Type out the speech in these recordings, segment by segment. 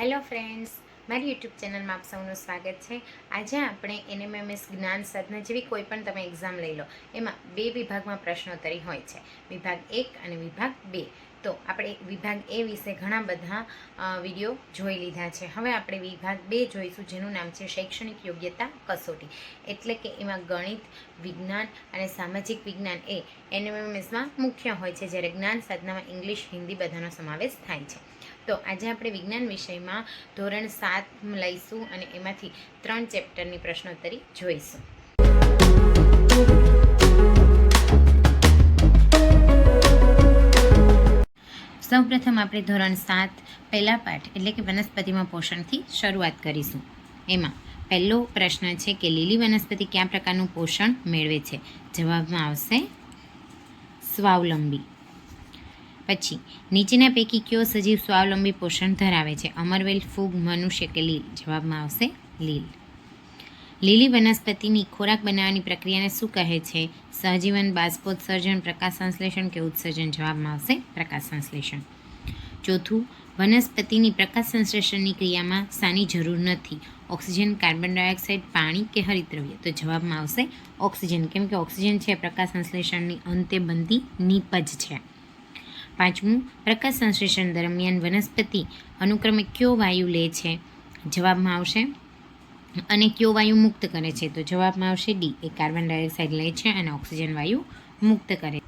Hello friends, મારી YouTube ચેનલમાં આપ સૌનું સ્વાગત છે. આજે આપણે એનએમએમએસ જ્ઞાન સાધના જેવી કોઈ પણ તમે એક્ઝામ લઈ લો, એમાં બે વિભાગમાં પ્રશ્નોત્તરી હોય છે, વિભાગ 1 અને વિભાગ 2. તો આપણે વિભાગ એ વિશે ઘણા બધા વિડીયો જોઈ લીધા છે. હવે આપણે વિભાગ 2 જોઈશું, જેનું નામ છે શૈક્ષણિક યોગ્યતા કસોટી. એટલે કે એમાં ગણિત, વિજ્ઞાન અને સામાજિક વિજ્ઞાન એ એનએમએમએસમાં મુખ્ય હોય છે, જ્યારે જ્ઞાન સાધનામાં ઇંગ્લિશ, હિન્દી બધાનો સમાવેશ થાય છે. તો આજે આપણે વિજ્ઞાન વિષયમાં ધોરણ 7 લઈશું અને એમાંથી 3 ચેપ્ટરની પ્રશ્નોત્તરી જોઈશું. સૌપ્રથમ આપણે ધોરણ 7 પહેલા પાઠ એટલે કે વનસ્પતિમાં પોષણથી શરૂઆત કરીશું. એમાં પહેલો પ્રશ્ન છે કે લીલી વનસ્પતિ કયા પ્રકારનું પોષણ મેળવે છે? જવાબમાં આવશે સ્વાવલંબી. પછી નીચેના પૈકી કયો સજીવ સ્વાવલંબી પોષણ ધરાવે છે? અમરવેલ, ફૂગ, મનુષ્ય કે લીલ? જવાબમાં આવશે લીલ. લીલી વનસ્પતિની ખોરાક બનાવવાની પ્રક્રિયાને શું કહે છે? સહજીવન, બાષ્પોત્સર્જન, પ્રકાશ સંશ્લેષણ કે ઉત્સર્જન? જવાબમાં આવશે પ્રકાશ સંશ્લેષણ. ચોથું, વનસ્પતિની પ્રકાશ સંશ્લેષણની ક્રિયામાં શાની જરૂર નથી? ઓક્સિજન, કાર્બન ડાયોક્સાઇડ, પાણી કે હરિતદ્રવ્ય? તો જવાબમાં આવશે ઓક્સિજન, કેમ કે ઓક્સિજન છે પ્રકાશ સંશ્લેષણની અંતે બનતી નીપજ છે. પાંચમું, પ્રકાશ સંશ્લેષણ દરમિયાન વનસ્પતિ અનુક્રમે કયો વાયુ લે છે? જવાબમાં આવશે અને કયો વાયુ મુક્ત કરે છે? તો જવાબમાં આવશે ડી, એ કાર્બન ડાયોક્સાઇડ લે છે અને ઓક્સિજન વાયુ મુક્ત કરે.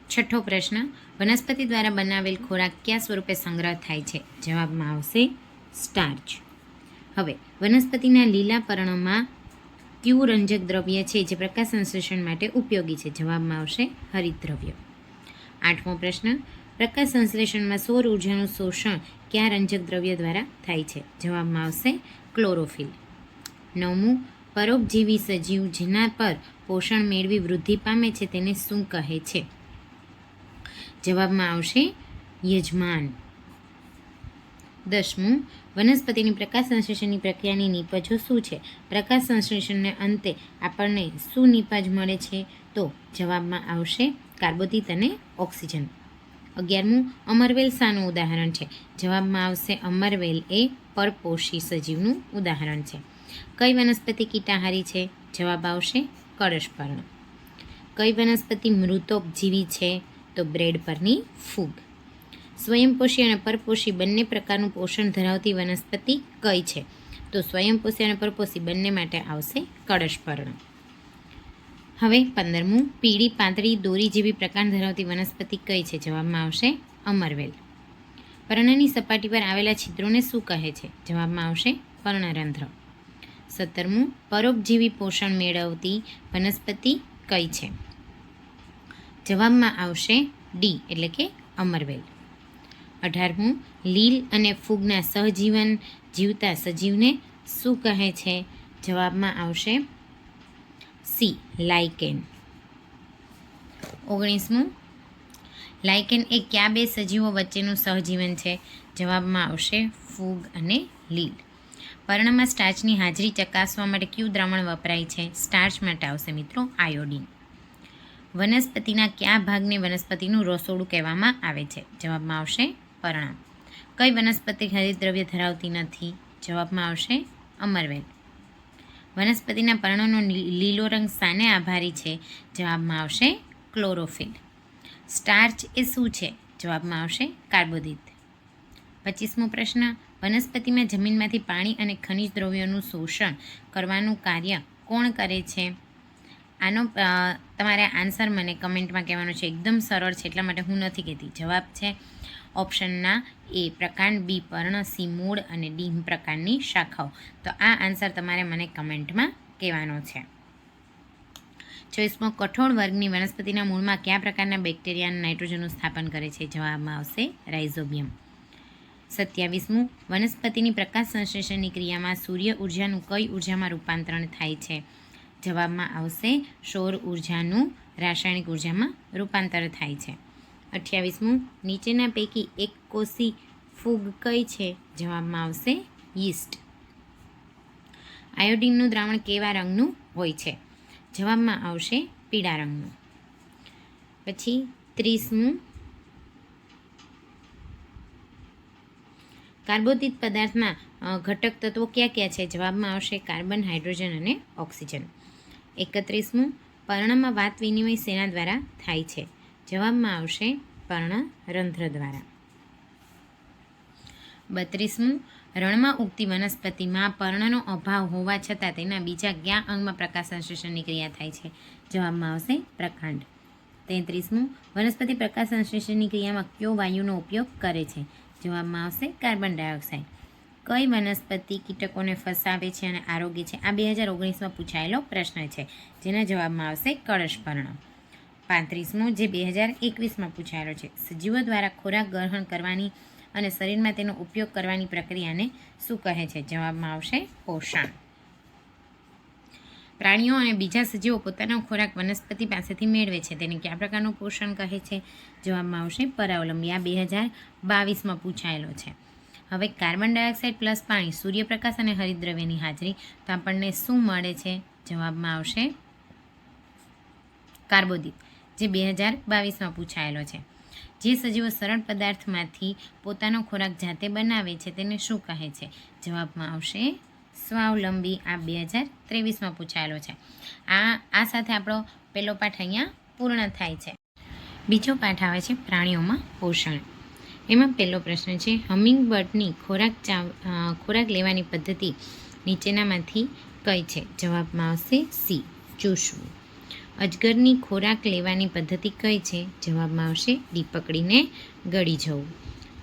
છઠ્ઠો પ્રશ્ન, વનસ્પતિ દ્વારા બનાવેલ ખોરાક કયા સ્વરૂપે સંગ્રહ થાય છે? જવાબમાં આવશે સ્ટાર્ચ. હવે વનસ્પતિના લીલા પર્ણમાં કયું રંજક દ્રવ્ય છે જે પ્રકાશ સંશ્લેષણ માટે ઉપયોગી છે? જવાબમાં આવશે હરિતદ્રવ્ય. આઠમો પ્રશ્ન, પ્રકાશ સંશ્લેષણમાં સૌર ઉર્જાનું શોષણ કયા રંજક દ્રવ્ય દ્વારા થાય છે? જવાબમાં આવશે ક્લોરોફિલ. નવમું, પરોપજીવી સજીવ જેના પર પોષણ મેળવી વૃદ્ધિ પામે છે તેને શું કહે છે? જવાબમાં આવશે યજમાન. દસમું, વનસ્પતિની પ્રકાશ સંશ્લેષણની પ્રક્રિયાની નીપજો શું છે? પ્રકાશ સંશ્લેષણને અંતે આપણને શું નીપજ મળે છે? તો જવાબમાં આવશે કાર્બોદિત અને ઓક્સિજન. 11મું, અમરવેલ શાનું ઉદાહરણ છે? જવાબમાં આવશે અમરવેલ એ પરપોષી સજીવનું ઉદાહરણ છે. કઈ વનસ્પતિ કીટાહારી છે? જવાબ આવશે કળશપર્ણ. કઈ વનસ્પતિ મૃતોપજીવી છે? તો બ્રેડ પરની ફૂગ. સ્વયંપોષી અને પરપોષી બંને પ્રકારનું પોષણ ધરાવતી વનસ્પતિ કઈ છે? તો સ્વયંપોષી અને પરપોષી બંને માટે આવશે કળશપર્ણ. હવે 15મું, પીળી પાંતળી દોરી જેવી પ્રકાર ધરાવતી વનસ્પતિ કઈ છે? જવાબમાં આવશે અમરવેલ. પર્ણની સપાટી પર આવેલા છિદ્રોને શું કહે છે? જવાબમાં આવશે પર્ણરંધ્ર. 17મું, પરોપજીવી પોષણ મેળવતી વનસ્પતિ કઈ છે? જવાબમાં આવશે ડી, એટલે કે અમરવેલ. 18મું, લીલ અને ફૂગના સહજીવન જીવતા સજીવને શું કહે છે? જવાબમાં આવશે સી, લાઇકેન. 19મું, લાઇકેન એ કયા બે સજીવો વચ્ચેનું સહજીવન છે? જવાબમાં આવશે ફૂગ અને લીલ. પર્ણમાં સ્ટાર્ચની હાજરી ચકાસવા માટે કયું દ્રાવણ વપરાય છે? સ્ટાર્ચ માટે આવશે મિત્રો આયોડિન. વનસ્પતિના કયા ભાગને વનસ્પતિનું રસોડું કહેવામાં આવે છે? જવાબમાં આવશે પર્ણ. કઈ વનસ્પતિ હરિતદ્રવ્ય ધરાવતી નથી? જવાબમાં આવશે અમરવેલ. વનસ્પતિના પર્ણનો લીલો રંગ શાને આભારી છે? જવાબમાં આવશે ક્લોરોફિલ. સ્ટાર્ચ એ શું છે? જવાબમાં આવશે કાર્બોદિત. 25મો પ્રશ્ન, વનસ્પતિમાં જમીનમાંથી પાણી અને ખનિજ દ્રવ્યોનું શોષણ કરવાનું કાર્ય કોણ કરે છે? આનો તમારે આન્સર મને કમેન્ટમાં કહેવાનો છે. એકદમ સરળ છે એટલા માટે હું નથી કહેતી. જવાબ છે ઓપ્શનના એ પ્રકાંડ, બી પર્ણ, સી મૂળ અને ડી પ્રકારની શાખાઓ. તો આ આન્સર તમારે મને કમેન્ટમાં કહેવાનો છે. 24મો, કઠોળ વર્ગની વનસ્પતિના મૂળમાં કયા પ્રકારના બેક્ટેરિયા નાઇટ્રોજનનું સ્થાપન કરે છે? જવાબમાં આવશે રાઇઝોબિયમ. 27મું, વનસ્પતિની પ્રકાશ સંશ્લેષણની ક્રિયામાં સૂર્ય ઉર્જાનું કઈ ઉર્જામાં રૂપાંતરણ થાય છે? જવાબમાં આવશે સૌર ઉર્જાનું રાસાયણિક ઉર્જામાં રૂપાંતર થાય છે. 28મું, નીચેના પૈકી એક કોષી ફૂગ કઈ છે? જવાબમાં આવશે યીસ્ટ. આયોડિનનું દ્રાવણ કેવા રંગનું હોય છે? જવાબમાં આવશે પીળા રંગનું. પછી 30મું, કાર્બોદિત પદાર્થમાં ઘટક તત્વો કયા કયા છે? જવાબમાં આવશે કાર્બન, હાઇડ્રોજન અને ઓક્સિજન. 31મું, પર્ણમાં વાત વિનિમય શેના દ્વારા થાય છે? જવાબમાં આવશે પર્ણરંધ્ર દ્વારા. 32મું, રણમાં ઉગતી વનસ્પતિમાં પર્ણનો અભાવ હોવા છતાં તેના બીજા કયા અંગમાં પ્રકાશ સંશ્લેષણની ક્રિયા થાય છે? જવાબમાં આવશે પ્રકાંડ. 33મું, વનસ્પતિ પ્રકાશ સંશ્લેષણની ક્રિયામાં કયો વાયુનો ઉપયોગ કરે છે? જવાબમાં આવશે કાર્બન ડાયોક્સાઇડ. કઈ વનસ્પતિ કીટકોને ફસાવે છે અને આરોગ્ય છે? આ 2019માં પૂછાયેલો પ્રશ્ન છે, જેના જવાબમાં આવશે કળશપર્ણ. 35મું, જે 2021માં પૂછાયેલો છે, સજીવો દ્વારા ખોરાક ગ્રહણ કરવાની અને શરીરમાં તેનો ઉપયોગ કરવાની પ્રક્રિયાને શું કહે છે? જવાબમાં આવશે પોષણ. પ્રાણીઓ અને બીજા સજીવો પોતાનો ખોરાક વનસ્પતિ પાસેથી મેળવે છે, તેને કયા પ્રકારનું પોષણ કહે છે? જવાબમાં આવશે પરાવલંબી. આ 2022માં પૂછાયેલો છે. હવે કાર્બન ડાયોક્સાઇડ પ્લસ પાણી, સૂર્યપ્રકાશ અને હરિતદ્રવ્યની હાજરી, તો આપણને શું મળે છે? જવાબમાં આવશે કાર્બોદિત, જે 2022માં પૂછાયેલો છે. જે સજીવો સરળ પદાર્થમાંથી પોતાનો ખોરાક જાતે બનાવે છે, તેને શું કહે છે? જવાબમાં આવશે સ્વાવલંબી. આ 2023માં પૂછાયેલો છે. આ સાથે આપણો પહેલો પાઠ અહીંયા પૂર્ણ થાય છે. બીજો પાઠ આવે છે પ્રાણીઓમાં પોષણ. એમાં પહેલો પ્રશ્ન છે, હમિંગબર્ડની ખોરાક લેવાની પદ્ધતિ નીચેનામાંથી કઈ છે? જવાબમાં આવશે સી, ચૂસવું. અજગરની ખોરાક લેવાની પદ્ધતિ કઈ છે? જવાબમાં આવશે ડી, પકડીને ગળી જવું.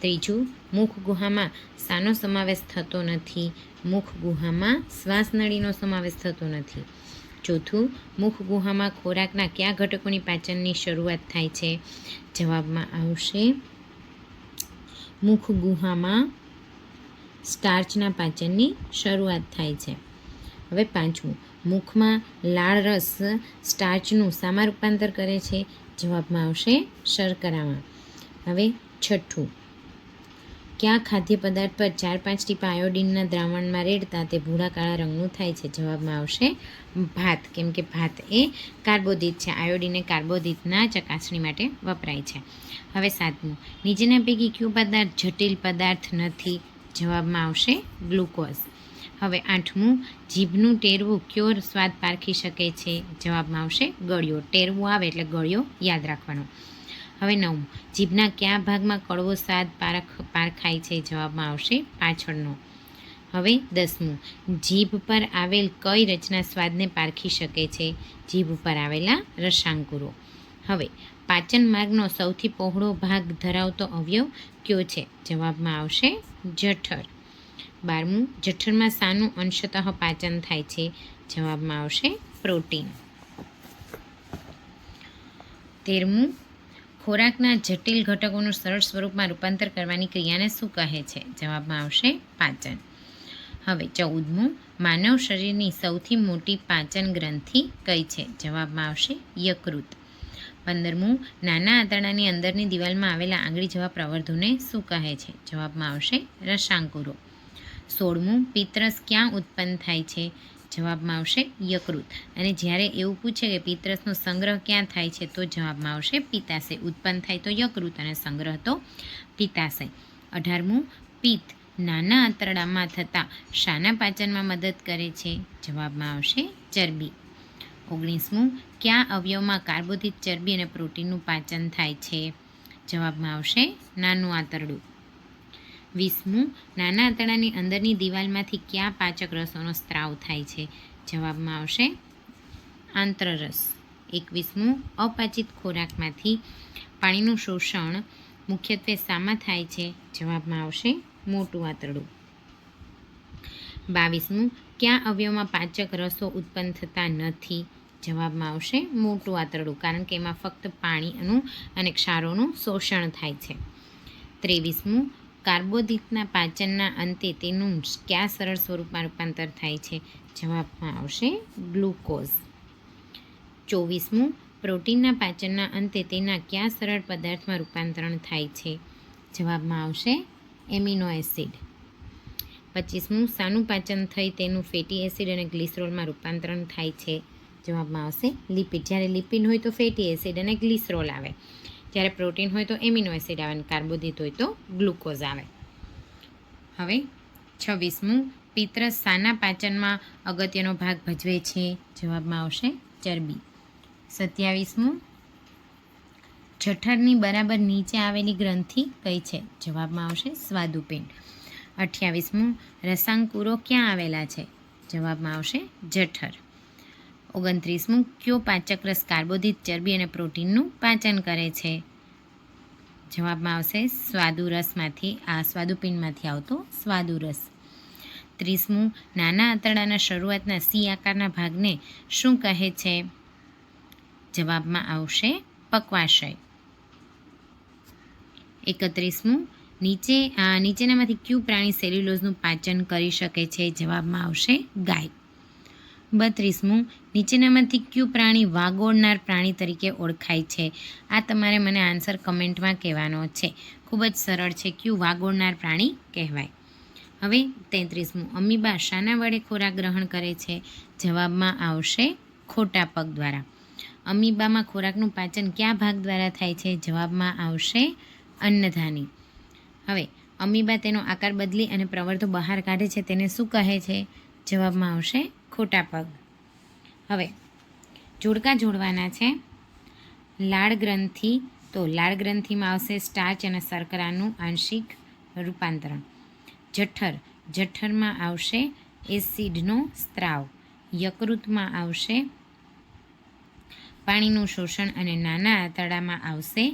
ત્રીજું, મુખ ગુહામાં શાનો સમાવેશ થતો નથી? મુખ ગુહામાં શ્વાસનળીનો સમાવેશ થતો નથી. ચોથું, મુખ ગુહામાં ખોરાકના કયા ઘટકોની પાચનની શરૂઆત થાય છે? જવાબમાં આવશે મુખ ગુહામાં સ્ટાર્ચના પાચનની શરૂઆત થાય છે. હવે પાંચમું, મુખમાં લાળ રસ સ્ટાર્ચનું શામાં રૂપાંતર કરે છે? જવાબમાં આવશે શર્કરામાં. હવે છઠ્ઠું, કયા ખાદ્ય પદાર્થ પર 4-5 ટીપા આયોડીનના દ્રાવણમાં રેડતા તે ભૂરા કાળા રંગનું થાય છે? જવાબમાં આવશે ભાત, કેમ કે ભાત એ કાર્બોદિત છે. આયોડીન એ કાર્બોદિતના ચકાસણી માટે વપરાય છે. હવે સાતમું, નીચેના પૈકી કયો પદાર્થ જટિલ પદાર્થ નથી? જવાબમાં આવશે ગ્લુકોઝ. હવે આઠમું, જીભનું ટેરવું કયો સ્વાદ પારખી શકે છે? જવાબમાં આવશે ગળ્યો. ટેરવું આવે એટલે ગળ્યો યાદ રાખવાનો. હવે નવમું, જીભના કયા ભાગમાં કડવો સ્વાદ પારખાય છે? જવાબમાં આવશે પાછળનો. હવે 10મું, જીભ પર આવેલ કઈ રચના સ્વાદને પારખી શકે છે? જીભ ઉપર આવેલા રસાંકુરો. હવે પાચન માર્ગનો સૌથી પહોળો ભાગ ધરાવતો અવયવ કયો છે? જવાબમાં આવશે જઠર. 12મું, જઠરમાં શાનું અંશતઃ પાચન થાય છે? જવાબમાં આવશે પ્રોટીન. 13મું, ખોરાકના જટિલ ઘટકોનું સરળ સ્વરૂપમાં રૂપાંતર કરવાની ક્રિયાને શું કહે છે? જવાબમાં આવશે પાચન. હવે 14મું, માનવ શરીરની સૌથી મોટી પાચન ગ્રંથિ કઈ છે? જવાબમાં આવશે યકૃત. 15મું, નાના આંતરડાની અંદરની દિવાલમાં આવેલા આંગળી જેવા પ્રવર્ધોને શું કહે છે? જવાબમાં આવશે રસાંકુરો. 16મું, પિત્તરસ ક્યાં ઉત્પન્ન થાય છે? જવાબમાં આવશે યકૃત. અને જ્યારે એવું પૂછે કે પિત્તરસનો સંગ્રહ ક્યાં થાય છે, તો જવાબમાં આવશે પિત્તાશય. ઉત્પન્ન થાય તો યકૃત અને સંગ્રહ તો પિત્તાશય. 18મું, પિત્ત નાના આંતરડામાં થતા શાના પાચનમાં મદદ કરે છે? જવાબમાં આવશે ચરબી. 19મું, કયા અવયવમાં કાર્બોદિત, ચરબી અને પ્રોટીનનું પાચન થાય છે? જવાબમાં આવશે નાનું આંતરડું. 20મું, નાના આંતરડાની અંદરની દિવાલમાંથી કયા પાચક રસોનો સ્ત્રાવ થાય છે? જવાબમાં આવશે આંત્રરસ. 21મું, અપાચિત ખોરાકમાંથી પાણીનું શોષણ મુખ્યત્વે શામાં થાય છે? જવાબમાં આવશે મોટું આંતરડું. 22મું, કયા અવયવમાં પાચક રસો ઉત્પન્ન થતા નથી? જવાબમાં આવશે મોટું આંતરડું, કારણ કે એમાં ફક્ત પાણીનું અને ક્ષારોનું શોષણ થાય છે. 23મું, કાર્બોદિતના પાચનના અંતે તેનું કયા સરળ સ્વરૂપમાં રૂપાંતર થાય છે? જવાબમાં આવશે ગ્લુકોઝ. 24મું, પ્રોટીનના પાચનના અંતે તેના કયા સરળ પદાર્થમાં રૂપાંતરણ થાય છે? જવાબમાં આવશે એમિનો એસિડ. 25મું, શાનું પાચન થઈ તેનું ફેટી એસિડ અને ગ્લિસરોલમાં રૂપાંતરણ થાય છે? જવાબમાં આવશે લિપિડ. જ્યારે લિપિડ હોય તો ફેટી એસિડ અને ગ્લિસરોલ આવે, જ્યારે પ્રોટીન હોય તો એમિનો એસિડ આવે અને કાર્બોદિત હોય તો ગ્લુકોઝ આવે. હવે 26મું પિત્ત શાના પાચનમાં અગત્યનો ભાગ ભજવે છે? જવાબમાં આવશે ચરબી. 27મું જઠરની બરાબર નીચે આવેલી ગ્રંથિ કઈ છે? જવાબમાં આવશે સ્વાદુપિંડ. 28મું રસાંકુરો ક્યાં આવેલા છે? જવાબમાં આવશે જઠર. 29મું કયો પાચક રસ કાર્બોદિત, ચરબી અને પ્રોટીનનું પાચન કરે છે? જવાબમાં આવશે સ્વાદુપિંડમાંથી આવતો સ્વાદુરસ. 30મું નાના આંતરડાના શરૂઆતના સી આકારના ભાગને શું કહે છે? જવાબમાં આવશે પક્વાશય. 31મું નીચેનામાંથી કયું પ્રાણી સેલ્યુલોઝનું પાચન કરી શકે છે? જવાબમાં આવશે ગાય. 32મું નીચેનામાંથી કયું પ્રાણી વાગોળનાર પ્રાણી તરીકે ઓળખાય છે? આ તમારે મને આન્સર કમેન્ટમાં કહેવાનો છે. ખૂબ જ સરળ છે. કયું વાગોળનાર પ્રાણી કહેવાય? હવે 33મું અમીબા શાના વડે ખોરાક ગ્રહણ કરે છે? જવાબમાં આવશે ખોટા પગ દ્વારા. અમીબામાં ખોરાકનું પાચન કયા ભાગ દ્વારા થાય છે? જવાબમાં આવશે અન્નધાની. હવે અમીબા તેનો આકાર બદલી અને પ્રવર્તો બહાર કાઢે છે તેને શું કહે છે? જવાબમાં આવશે ખોટા પગ. હવે જોડકા જોડવાના છે. લાળ ગ્રંથિ, તો લાળ ગ્રંથિમાં આવશે સ્ટાર્ચ અને શર્કરાનું આંશિક રૂપાંતરણ. જઠરમાં આવશે એસિડનો સ્ત્રાવ. યકૃતમાં આવશે પાણીનું શોષણ અને નાના આંતરડામાં આવશે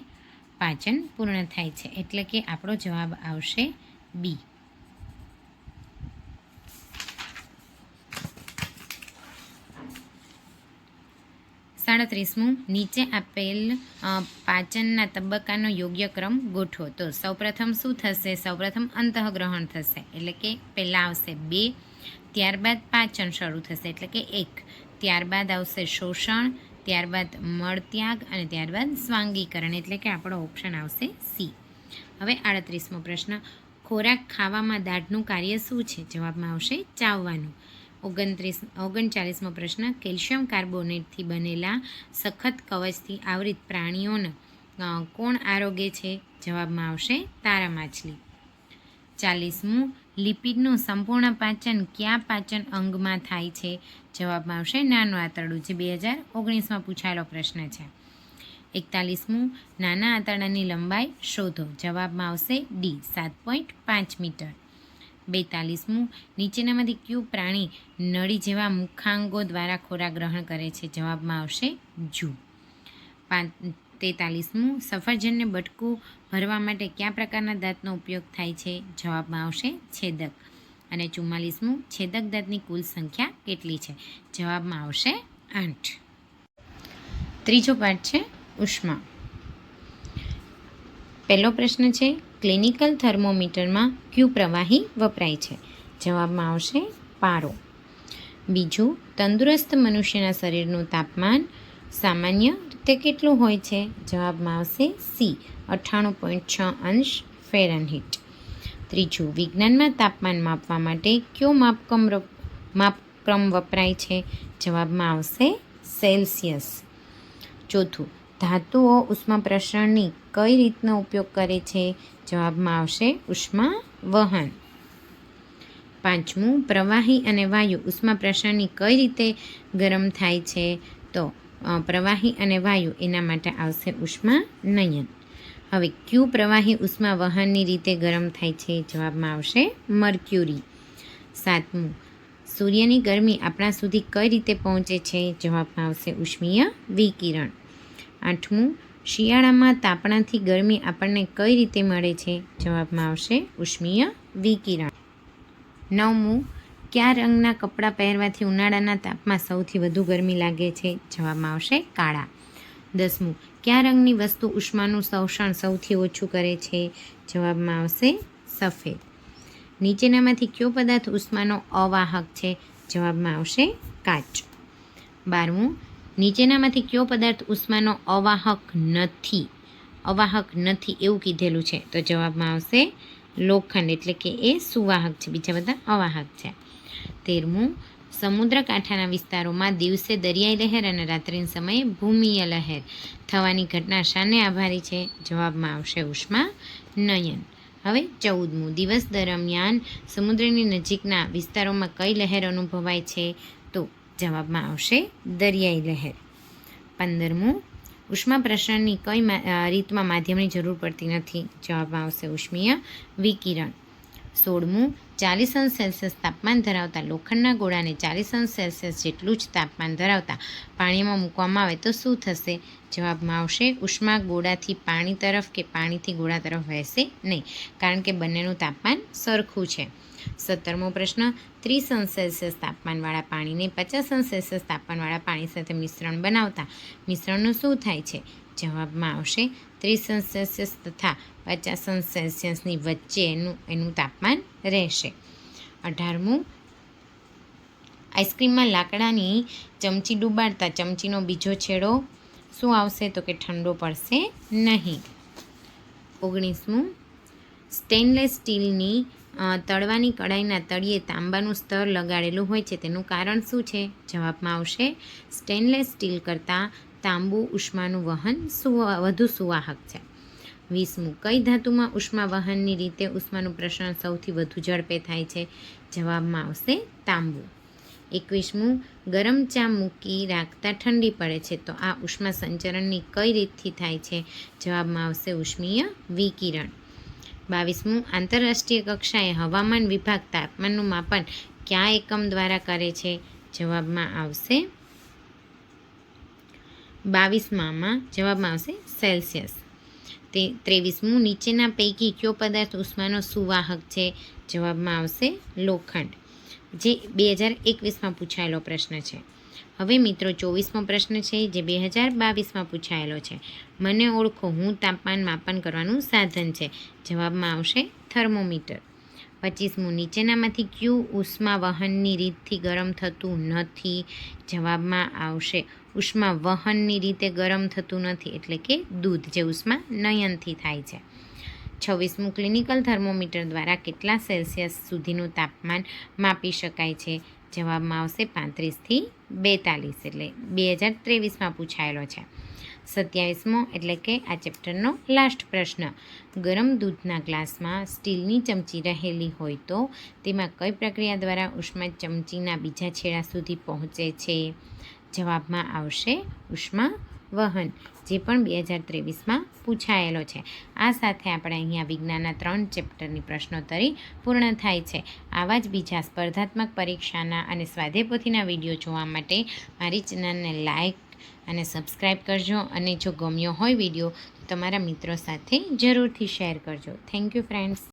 પાચન પૂર્ણ થાય છે. એટલે કે આપણો જવાબ આવશે બી. 37મું નીચે આપેલ પાચનના તબક્કાનો યોગ્ય ક્રમ ગોઠવો. તો સૌપ્રથમ શું થશે? સૌપ્રથમ અંતઃગ્રહણ થશે, એટલે કે પહેલાં આવશે 2, ત્યારબાદ પાચન શરૂ થશે એટલે કે 1, ત્યારબાદ આવશે શોષણ, ત્યારબાદ મળત્યાગ અને ત્યારબાદ સ્વાંગીકરણ એટલે કે આપણો ઓપ્શન આવશે સી. હવે 38મો પ્રશ્ન, ખોરાક ખાવામાં દાઢનું કાર્ય શું છે? જવાબમાં આવશે ચાવવાનું. 39મો પ્રશ્ન, કેલ્શિયમ કાર્બોનેટથી બનેલા સખત કવચથી આવૃત પ્રાણીઓને કોણ આરોગે છે? જવાબમાં આવશે તારા માછલી. 40મું લિપિડનું સંપૂર્ણ પાચન કયા પાચન અંગમાં થાય છે? જવાબમાં આવશે નાનું આંતરડું, જે 2019માં પૂછાયેલો પ્રશ્ન છે. 41મું નાના આંતરડાની લંબાઈ શોધો. જવાબમાં આવશે ડી, 7.5 મીટર. 42મું નીચેનામાંથી કયું પ્રાણી નળી જેવા મુખાંગો દ્વારા ખોરાક ગ્રહણ કરે છે? જવાબમાં આવશે જૂ. 43મું સફરજનને બટકું ભરવા માટે કયા પ્રકારના દાંતનો ઉપયોગ થાય છે? જવાબમાં આવશે છેદક. અને 44મું છેદક દાંતની કુલ સંખ્યા કેટલી છે? જવાબમાં આવશે 8. ત્રીજો પાઠ છે ઉષ્મા. પહેલો પ્રશ્ન છે, ક્લિનિકલ થર્મોમીટરમાં કયું પ્રવાહી વપરાય છે? જવાબમાં આવશે પારો. બીજું, તંદુરસ્ત મનુષ્યના શરીરનું તાપમાન સામાન્ય રીતે કેટલું હોય છે? જવાબમાં આવશે સી, 98.6 અંશ ફેરનહીટ. ત્રીજું, વિજ્ઞાનમાં તાપમાન માપવા માટે કયો માપક્રમ વપરાય છે? જવાબમાં આવશે સેલ્સિયસ. ચોથું, ધાતુઓ ઉષ્મા પ્રસરણની કઈ રીતનો ઉપયોગ કરે છે? જવાબમાં આવશે ઉષ્મા વહન. પાંચમું, પ્રવાહી અને વાયુ ઉષ્મા પ્રસરણની કઈ રીતે ગરમ થાય છે? તો પ્રવાહી અને વાયુ એના માટે આવશે ઉષ્મા નયન. હવે કયું પ્રવાહી ઉષ્મા વહનની રીતે ગરમ થાય છે? જવાબમાં આવશે મર્ક્યુરી. સાતમું, સૂર્યની ગરમી આપણા સુધી કઈ રીતે પહોંચે છે? જવાબમાં આવશે ઉષ્મીય વિકિરણ. આઠમું, શિયાળામાં તાપણાથી ગરમી આપણને કઈ રીતે મળે છે? જવાબમાં આવશે ઉષ્મીય વિકિરણ. નવમું, કયા રંગના કપડાં પહેરવાથી ઉનાળાના તાપમાં સૌથી વધુ ગરમી લાગે છે? જવાબમાં આવશે કાળા. 10મું, કયા રંગની વસ્તુ ઉષ્માનું શોષણ સૌથી ઓછું કરે છે? જવાબમાં આવશે સફેદ. નીચેનામાંથી કયો પદાર્થ ઉષ્માનો અવાહક છે? જવાબમાં આવશે કાચ. 12મું, નીચેનામાંથી કયો પદાર્થ ઉષ્માનો અવાહક નથી એવું કીધેલું છે? તો જવાબમાં આવશે લોખંડ, એટલે કે એ સુવાહક છે, બીજા બધા અવાહક છે. 13મું, સમુદ્ર કાંઠાના વિસ્તારોમાં દિવસે દરિયાઈ લહેર અને રાત્રિના સમયે ભૂમિય લહેર થવાની ઘટના શાને આભારી છે? જવાબમાં આવશે ઉષ્મા નયન. હવે 14મું, દિવસ દરમિયાન સમુદ્રની નજીકના વિસ્તારોમાં કઈ લહેર અનુભવાય છે? તો જવાબમાં આવશે દરિયાઈ લહેર. 15મું, ઉષ્મા પ્રસરણની કઈ રીતમાં માધ્યમની જરૂર પડતી નથી? જવાબમાં આવશે ઉષ્મીય વિકિરણ. 16મું, 40°C તાપમાન ધરાવતા લોખંડના ગોળાને 40°C જેટલું જ તાપમાન ધરાવતા પાણીમાં મૂકવામાં આવે તો શું થશે? જવાબમાં આવશે ઉષ્મા ગોળાથી પાણી તરફ કે પાણીથી ગોળા તરફ વહેશે નહીં, કારણ કે બંનેનું તાપમાન સરખું છે. 17મો પ્રશ્ન, 30°C તાપમાનવાળા પાણીને 50°C તાપમાનવાળા પાણી સાથે મિશ્રણ બનાવતા મિશ્રણનું શું થાય છે? જવાબમાં આવશે 30°C તથા 50°Cની વચ્ચે એનું તાપમાન રહેશે. 18મું, આઈસ્ક્રીમમાં લાકડાની ચમચી ડૂબાડતા ચમચીનો બીજો છેડો શું આવશે? તો કે ઠંડો પડશે નહીં. 19મું, સ્ટેનલેસ સ્ટીલની તળવાની કડાઈના તળિયે તાંબાનું સ્તર લગાડેલું હોય છે, તેનું કારણ શું છે? જવાબમાં આવશે સ્ટેનલેસ સ્ટીલ કરતાં તાંબુ ઉષ્માનું વહન વધુ સુવાહક છે. 20મું, કઈ ધાતુમાં ઉષ્મા વહનની રીતે ઉષ્માનું પ્રસરણ સૌથી વધુ ઝડપે થાય છે? જવાબમાં આવશે તાંબુ. 21મું, ગરમ ચા મૂકી રાખતા ઠંડી પડે છે, તો આ ઉષ્મા સંચરણની કઈ રીતથી થાય છે? જવાબમાં આવશે ઉષ્મીય વિકિરણ. 22મું, આંતરરાષ્ટ્રીય કક્ષાએ હવામાન વિભાગ તાપમાનનું માપન કયા એકમ દ્વારા કરે છે? જવાબમાં આવશે 22માં જવાબમાં આવશે સેલ્સિયસ. 23મું, નીચેના પૈકી કયો પદાર્થ ઉષ્માનો સુવાહક છે? જવાબમાં આવશે લોખંડ, જે 2021માં પૂછાયેલો પ્રશ્ન છે. હવે મિત્રો 24મો પ્રશ્ન છે, જે 2022માં પૂછાયેલો છે. મને ઓળખો, હું તાપમાન માપન કરવાનું સાધન છે. જવાબમાં આવશે થર્મોમીટર. 25મું, નીચેનામાંથી કયું ઉષ્મા વહનની રીતથી ગરમ થતું નથી? જવાબમાં આવશે ઉષ્મા વહનની રીતે ગરમ થતું નથી, એટલે કે દૂધ, જે ઉષ્મા નયનથી થાય છે. 26મું, ક્લિનિકલ થર્મોમીટર દ્વારા કેટલા સેલ્સિયસ સુધીનું તાપમાન માપી શકાય છે? જવાબમાં આવશે 35 થી 42, એટલે 2023માં પૂછાયેલો છે. 27મો, એટલે કે આ ચેપ્ટરનો લાસ્ટ પ્રશ્ન, ગરમ દૂધના ગ્લાસમાં સ્ટીલની ચમચી રહેલી હોય તો તેમાં કઈ પ્રક્રિયા દ્વારા ઉષ્મા ચમચીના બીજા છેડા સુધી પહોંચે છે? જવાબમાં આવશે ઉષ્મા વહન, જે પણ 2023માં પૂછાયેલો છે. આ સાથે આપણે અહીંયા વિજ્ઞાનના 3 ચેપ્ટરની પ્રશ્નોત્તરી પૂર્ણ થાય છે. આવા જ બીજા સ્પર્ધાત્મક પરીક્ષાના અને સ્વાધ્યાય પોથીના વિડીયો જોવા માટે મારી ચેનલને લાઇક અને સબસ્ક્રાઈબ કરજો, અને જો ગમ્યો હોય વિડીયો તો તમારા મિત્રો સાથે જરૂરથી શેર કરજો. Thank you friends.